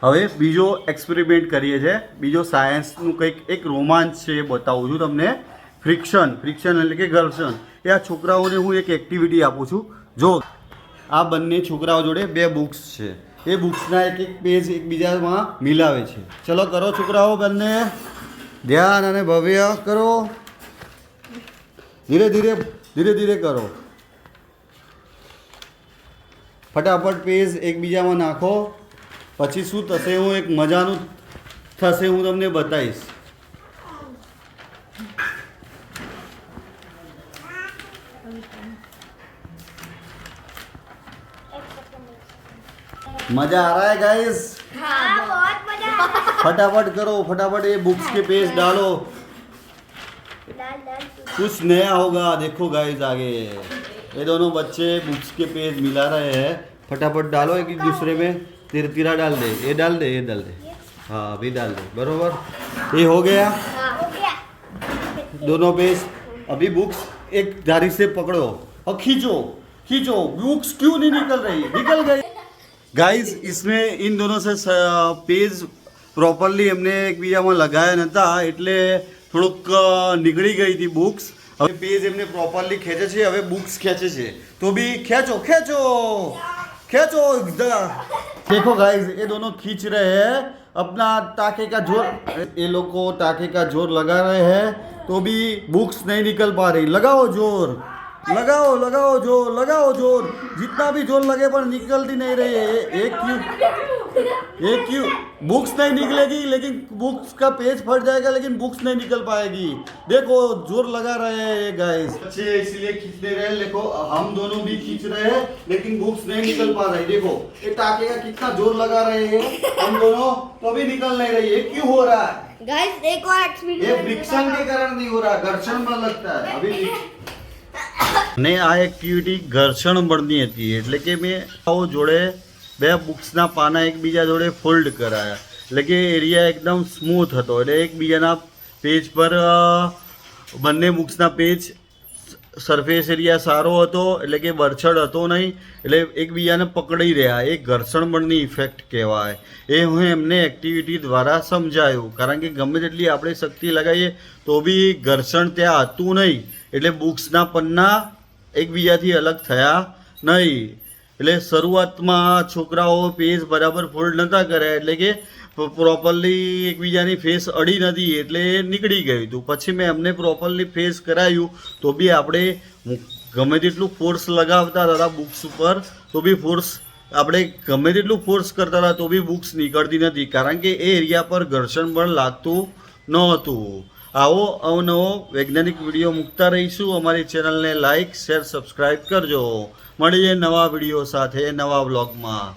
હવે બીજો એક્સપેરિમેન્ટ કરીએ છીએ, બીજો સાયન્સનું કંઈક એક રોમાંચ છે એ બતાવું છું તમને. ફ્રિક્શન એટલે કે ઘર્ષણ. એ આ છોકરાઓને હું એક એક્ટિવિટી આપું છું. જો આ બંને છોકરાઓ જોડે 2 બુક્સ છે, એ બુક્સના એક પેજ એકબીજામાં મિલાવે છે. ચલો કરો છોકરાઓ, બંને ધ્યાન અને ભવ્ય કરો. ધીરે ધીરે કરો. ફટાફટ પેજ એકબીજામાં નાખો. પછી શું થશે, હું એક મજાનું થશે, હું તમને બતાવીશ. मजा आ रहा है गाइस? हाँ बहुत मजा आ रहा है। फटाफट करो, फटाफट ये बुक्स के पेज डालो, कुछ नया होगा. देखो गाइस आगे ये दोनों बच्चे बुक्स के पेज मिला रहे हैं. फटाफट डालो एक दूसरे में. तीरा डाल दे, ये डाल दे, ये डाल दे. हाँ अभी डाल दे. बरोबर, ये हो गया हो गया। दोनों पेज. अभी बुक्स एक धारी से पकड़ो और खींचो. बुक्स क्यों नहीं निकल रही? निकल गई गाइस. इसमें इन दोनों से पेज પ્રોપરલી એમને એકબીજામાં લગાવ્યા નહોતા એટલે થોડુંક નીકળી ગઈ હતી બુક્સ. હવે પેજ એમને પ્રોપરલી ખેંચે છે, હવે બુક્સ ખેંચે છે. તો બી ખેંચો. देखो गाइस, ये दोनों खींच रहे हैं अपना टाके का जोर. ये लोग को टाके का जोर लगा रहे हैं तो भी बुक्स नहीं निकल पा रही. लगाओ जोर, लगाओ जोर. जितना भी जोर लगे पर निकलती नहीं रही है. एक क्यों बुक्स नहीं निकलेगी, लेकिन बुक्स का पेज फट जाएगा, लेकिन बुक्स नहीं निकल पाएगी. देखो जोर लगा रहे हैं ये गाइस. बच्चे इसलिए खींचते रहे. देखो हम दोनों भी खींच रहे हैं लेकिन बुक्स नहीं निकल पा रही. देखो ये टाके का कितना जोर लगा रहे हैं हम दोनों, तो भी निकल नहीं रही है. क्यों हो रहा है गाइस? एक और एक्सपीरियंस. ये फ्रिक्शन के कारण नहीं हो रहा, घर्षण बल लगता है. अभी ને આ એક્ટિવિટી ઘર્ષણ બળની હતી, એટલે કે મેં જોડે 2 બુક્સના પાના એકબીજા જોડે ફોલ્ડ કરાયા, એટલે કે એરિયા એકદમ સ્મૂથ હતો. એટલે એકબીજાના પેજ પર બંને બુક્સના પેજ સરફેસ એરિયા સારો હતો, એટલે કે બરછડ હતો નહીં, એટલે એકબીજાને પકડી રહ્યા. એ ઘર્ષણ બળની ઇફેક્ટ કહેવાય. એ હું એમને એક્ટિવિટી દ્વારા સમજાયું. કારણ કે ગમે તેટલી આપણે શક્તિ લગાવીએ તો બી ઘર્ષણ ત્યાં હતું નહીં, એટલે બુક્સના પન્ના એકબીજાથી અલગ થયા નહીં. એટલે શરૂઆતમાં છોકરાઓ પેજ બરાબર ફોલ્ડ નહોતા કર્યા, એટલે કે પ્રોપરલી એકબીજાની ફેસ અડી નથી, એટલે નીકળી ગયું હતું. પછી મેં એમને પ્રોપરલી ફેસ કરાયું તો બી આપણે ગમે તેટલું ફોર્સ લગાવતા હતા બુક્સ ઉપર, તો બી આપણે ગમે તેટલું ફોર્સ કરતા હતા તો બી બુક્સ નીકળતી નથી, કારણ કે એ એરિયા પર ઘર્ષણ બળ લાગતું નહોતું. આવો અવનવો વૈજ્ઞાનિક વિડીયો મૂકતા રહીશું. અમારી ચેનલને લાઇક, શેર, સબસ્ક્રાઈબ કરજો. મળીએ નવા વિડીયો સાથે નવા વ્લોગમાં.